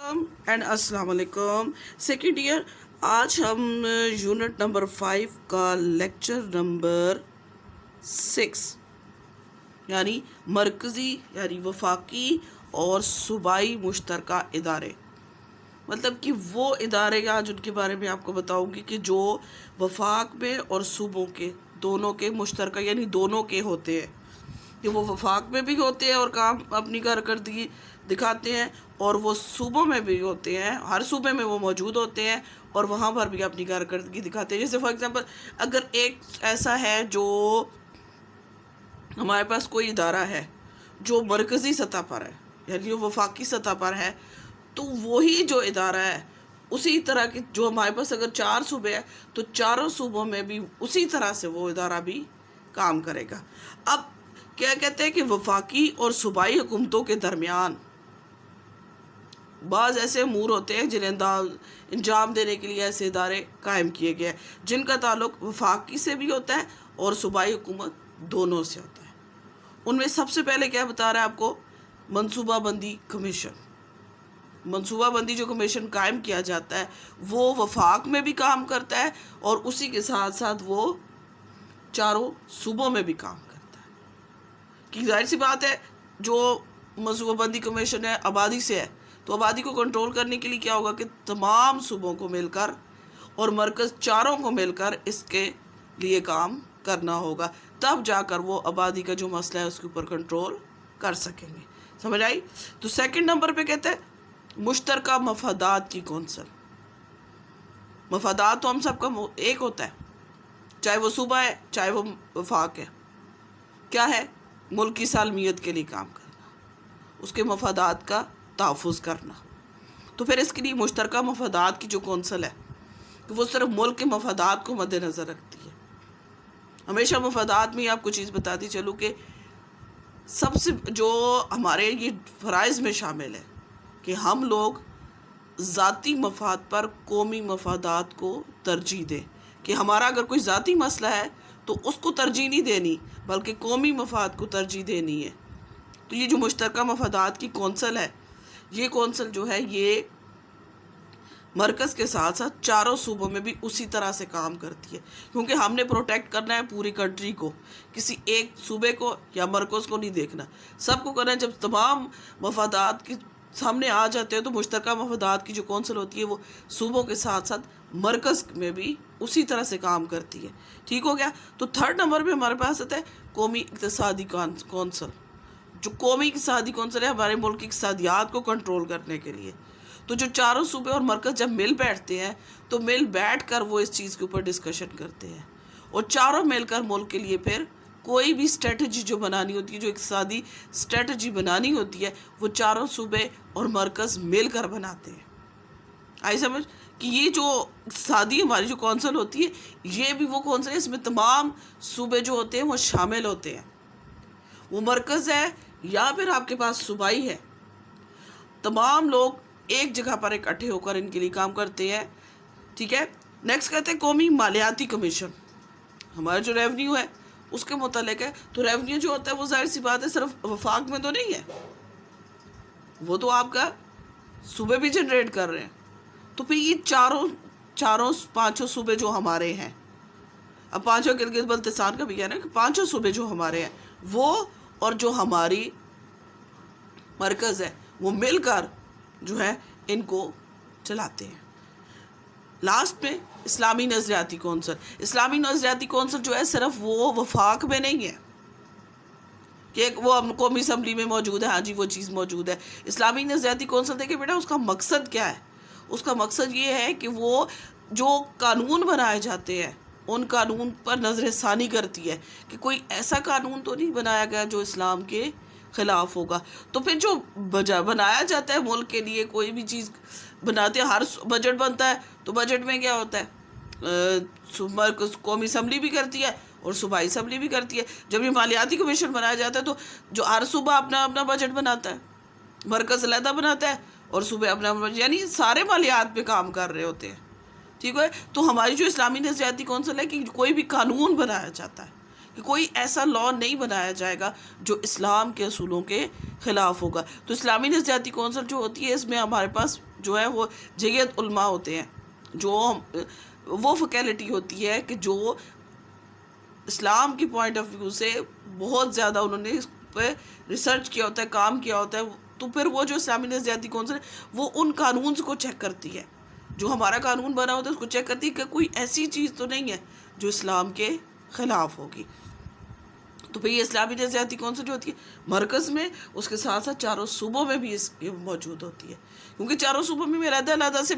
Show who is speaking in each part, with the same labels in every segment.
Speaker 1: And السلام علیکم second year. آج ہم یونٹ نمبر 5 کا لیکچر نمبر 6 یعنی مرکزی یعنی وفاقی اور صوبائی مشترکہ ادارے، مطلب کہ وہ ادارے آج ان کے بارے میں آپ کو بتاؤں گی کہ جو وفاق میں اور صوبوں کے دونوں کے مشترکہ یعنی دونوں کے ہوتے ہیں، کہ وہ وفاق میں بھی ہوتے ہیں اور کام اپنی کارکردگی دکھاتے ہیں، اور وہ صوبوں میں بھی ہوتے ہیں، ہر صوبے میں وہ موجود ہوتے ہیں اور وہاں پر بھی اپنی کارکردگی دکھاتے ہیں. جیسے فار ایگزامپل اگر ایک ایسا ہے جو ہمارے پاس کوئی ادارہ ہے جو مرکزی سطح پر ہے یعنی جو وفاقی سطح پر ہے، تو وہی جو ادارہ ہے اسی طرح کی جو ہمارے پاس اگر 4 صوبے ہیں تو چاروں صوبوں میں بھی اسی طرح سے وہ ادارہ بھی کام کرے گا. اب کیا کہتے ہیں کہ وفاقی اور صوبائی حکومتوں کے درمیان بعض ایسے امور ہوتے ہیں جنہیں انجام دینے کے لیے ایسے ادارے قائم کیے گئے ہیں جن کا تعلق وفاقی سے بھی ہوتا ہے اور صوبائی حکومت دونوں سے ہوتا ہے. ان میں سب سے پہلے کیا بتا رہا ہے آپ کو؟ منصوبہ بندی کمیشن. منصوبہ بندی جو کمیشن قائم کیا جاتا ہے وہ وفاق میں بھی کام کرتا ہے اور اسی کے ساتھ ساتھ وہ چاروں صوبوں میں بھی کام کرتا ہے. کہ ظاہر سی بات ہے جو منصوبہ بندی کمیشن ہے آبادی سے ہے، تو آبادی کو کنٹرول کرنے کے لیے کیا ہوگا کہ تمام صوبوں کو مل کر اور مرکز چاروں کو مل کر اس کے لیے کام کرنا ہوگا، تب جا کر وہ آبادی کا جو مسئلہ ہے اس کے اوپر کنٹرول کر سکیں گے. سمجھ آئی؟ تو سیکنڈ نمبر پہ کہتے ہیں مشترکہ مفادات کی کونسل. مفادات تو ہم سب کا ایک ہوتا ہے، چاہے وہ صوبہ ہے چاہے وہ وفاق ہے. کیا ہے؟ ملک کی سالمیت کے لیے کام کرنا، اس کے مفادات کا تحفظ کرنا. تو پھر اس کے لیے مشترکہ مفادات کی جو کونسل ہے کہ وہ صرف ملک کے مفادات کو مد نظر رکھتی ہے. ہمیشہ مفادات میں آپ کو چیز بتاتی چلوں کہ سب سے جو ہمارے یہ فرائض میں شامل ہے کہ ہم لوگ ذاتی مفاد پر قومی مفادات کو ترجیح دیں، کہ ہمارا اگر کوئی ذاتی مسئلہ ہے تو اس کو ترجیح نہیں دینی بلکہ قومی مفاد کو ترجیح دینی ہے. تو یہ جو مشترکہ مفادات کی کونسل ہے، یہ کونسل جو ہے یہ مرکز کے ساتھ ساتھ چاروں صوبوں میں بھی اسی طرح سے کام کرتی ہے، کیونکہ ہم نے پروٹیکٹ کرنا ہے پوری کنٹری کو، کسی ایک صوبے کو یا مرکز کو نہیں دیکھنا، سب کو کرنا ہے. جب تمام مفادات کی سامنے آ جاتے ہیں تو مشترکہ مفادات کی جو کونسل ہوتی ہے وہ صوبوں کے ساتھ ساتھ مرکز میں بھی اسی طرح سے کام کرتی ہے. ٹھیک ہو گیا؟ تو تھرڈ نمبر پہ ہمارے پاس آتا ہے قومی اقتصادی کونسل. جو قومی اقتصادی کونسل ہے ہمارے ملک کی اقتصادیات کو کنٹرول کرنے کے لیے. تو جو چاروں صوبے اور مرکز جب مل بیٹھتے ہیں تو مل بیٹھ کر وہ اس چیز کے اوپر ڈسکشن کرتے ہیں اور چاروں مل کر ملک کے لیے پھر کوئی بھی اسٹریٹجی جو بنانی ہوتی ہے، جو اقتصادی اسٹریٹجی بنانی ہوتی ہے، وہ چاروں صوبے اور مرکز مل کر بناتے ہیں. آئی سمجھ؟ کہ یہ جو اقتصادی ہماری جو کونسل ہوتی ہے یہ بھی وہ کونسل ہے، اس میں تمام صوبے جو ہوتے ہیں وہ شامل ہوتے ہیں. وہ مرکز ہے یا پھر آپ کے پاس صوبائی ہے، تمام لوگ ایک جگہ پر اکٹھے ہو کر ان کے لیے کام کرتے ہیں. ٹھیک ہے؟ نیکسٹ کہتے ہیں قومی مالیاتی کمیشن. ہمارا جو ریونیو ہے اس کے متعلق ہے. تو ریونیو جو ہوتا ہے وہ ظاہر سی بات ہے صرف وفاق میں تو نہیں ہے، وہ تو آپ کا صوبے بھی جنریٹ کر رہے ہیں. تو پھر یہ پانچوں صوبے جو ہمارے ہیں، اب پانچوں گلگت بلتستان کا بھی کہنا ہے کہ پانچوں صوبے جو ہمارے ہیں وہ اور جو ہماری مرکز ہے وہ مل کر جو ہے ان کو چلاتے ہیں. لاسٹ میں اسلامی نظریاتی کونسل. اسلامی نظریاتی کونسل جو ہے صرف وہ وفاق میں نہیں ہے کہ وہ قومی اسمبلی میں موجود ہے، ہاں جی وہ چیز موجود ہے. اسلامی نظریاتی کونسل دیکھیں بیٹا اس کا مقصد کیا ہے؟ اس کا مقصد یہ ہے کہ وہ جو قانون بنائے جاتے ہیں ان قانون پر نظر ثانی کرتی ہے کہ کوئی ایسا قانون تو نہیں بنایا گیا جو اسلام کے خلاف ہوگا. تو پھر جو بنایا جاتا ہے ملک کے لیے کوئی بھی چیز بناتے ہیں، ہر بجٹ بنتا ہے تو بجٹ میں کیا ہوتا ہے؟ قومی اسمبلی بھی کرتی ہے اور صوبائی اسمبلی بھی کرتی ہے. جب یہ مالیاتی کمیشن بنایا جاتا ہے تو جو ہر صوبہ اپنا اپنا بجٹ بناتا ہے، مرکز علیحدہ بناتا ہے اور صوبے اپنا یعنی سارے مالیات پہ کام کر رہے ہوتے ہیں. ٹھیک ہے؟ تو ہماری جو اسلامی نظریاتی کونسل ہے کہ کوئی بھی قانون بنایا جاتا ہے کہ کوئی ایسا لا نہیں بنایا جائے گا جو اسلام کے اصولوں کے خلاف ہوگا. تو اسلامی نظریاتی کونسل جو ہوتی ہے اس میں ہمارے پاس جو ہے وہ جیت علماء ہوتے ہیں، جو وہ فیکلٹی ہوتی ہے کہ جو اسلام کی پوائنٹ آف ویو سے بہت زیادہ انہوں نے اس پہ ریسرچ کیا ہوتا ہے، کام کیا ہوتا ہے. تو پھر وہ جو اسلامی نظریاتی کونسل ہے وہ ان قانونز کو چیک کرتی ہے، جو ہمارا قانون بنا ہوتا ہے اس کو چیک کرتی ہے کہ کوئی ایسی چیز تو نہیں ہے جو اسلام کے خلاف ہوگی. تو پھر یہ اسلامی نظریاتی کونسل جو ہوتی ہے مرکز میں، اس کے ساتھ ساتھ چاروں صوبوں میں بھی اس موجود ہوتی ہے، کیونکہ چاروں صوبوں میں علیحدہ علیحدہ سے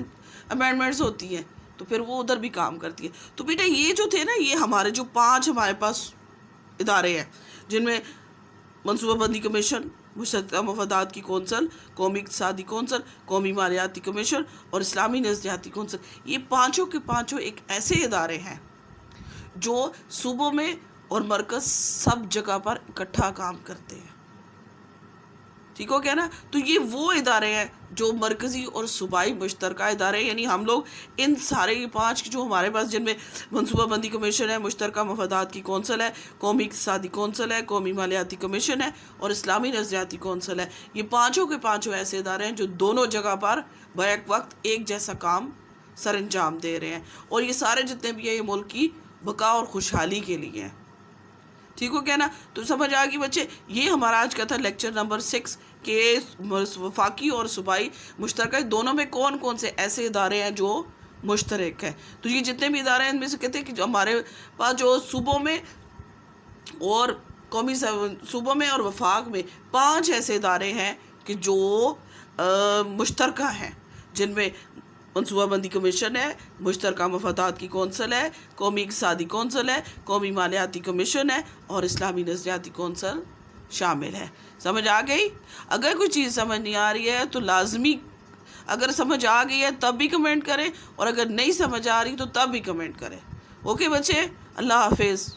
Speaker 1: امینڈمنٹس ہوتی ہیں، تو پھر وہ ادھر بھی کام کرتی ہے. تو بیٹا یہ جو تھے نا، یہ ہمارے جو 5 ہمارے پاس ادارے ہیں، جن میں منصوبہ بندی کمیشن، مشترکہ مفادات کی کونسل، قومی اقتصادی کونسل، قومی مالیاتی کمیشن اور اسلامی نظریاتی کونسل، یہ پانچوں کے پانچوں ایک ایسے ادارے ہیں جو صوبوں میں اور مرکز سب جگہ پر اکٹھا کام کرتے ہیں. ٹھیک ہو گیا نا؟ تو یہ وہ ادارے ہیں جو مرکزی اور صوبائی مشترکہ ادارے، یعنی ہم لوگ ان سارے 5 جو ہمارے پاس، جن میں منصوبہ بندی کمیشن ہے، مشترکہ مفادات کی کونسل ہے، قومی اقتصادی کونسل ہے، قومی مالیاتی کمیشن ہے اور اسلامی نظریاتی کونسل ہے، یہ پانچوں کے پانچوں ایسے ادارے ہیں جو دونوں جگہ پر بیک وقت ایک جیسا کام سر انجام دے رہے ہیں، اور یہ سارے جتنے بھی ہیں یہ ملک کی بقا اور خوشحالی کے لیے ہیں. ٹھیک ہو گیا نا؟ تو سمجھ آ گئی بچے؟ یہ ہمارا آج کا تھا لیکچر نمبر 6 کہ وفاقی اور صوبائی مشترکہ دونوں میں کون کون سے ایسے ادارے ہیں جو مشترک ہیں. تو یہ جتنے بھی ادارے ہیں ان میں سے کہتے ہیں کہ جو ہمارے پاس جو صوبوں میں اور قومی صوبوں میں اور وفاق میں 5 ایسے ادارے ہیں کہ جو مشترکہ ہیں، جن میں منصوبہ بندی کمیشن ہے، مشترکہ مفادات کی کونسل ہے، قومی اقتصادی کونسل ہے، قومی مالیاتی کمیشن ہے اور اسلامی نظریاتی کونسل شامل ہے. سمجھ آ گئی؟ اگر کوئی چیز سمجھ نہیں آ رہی ہے تو لازمی، اگر سمجھ آ گئی ہے تب بھی کمنٹ کریں، اور اگر نہیں سمجھ آ رہی تو تب بھی کمنٹ کریں. اوکے بچے، اللہ حافظ.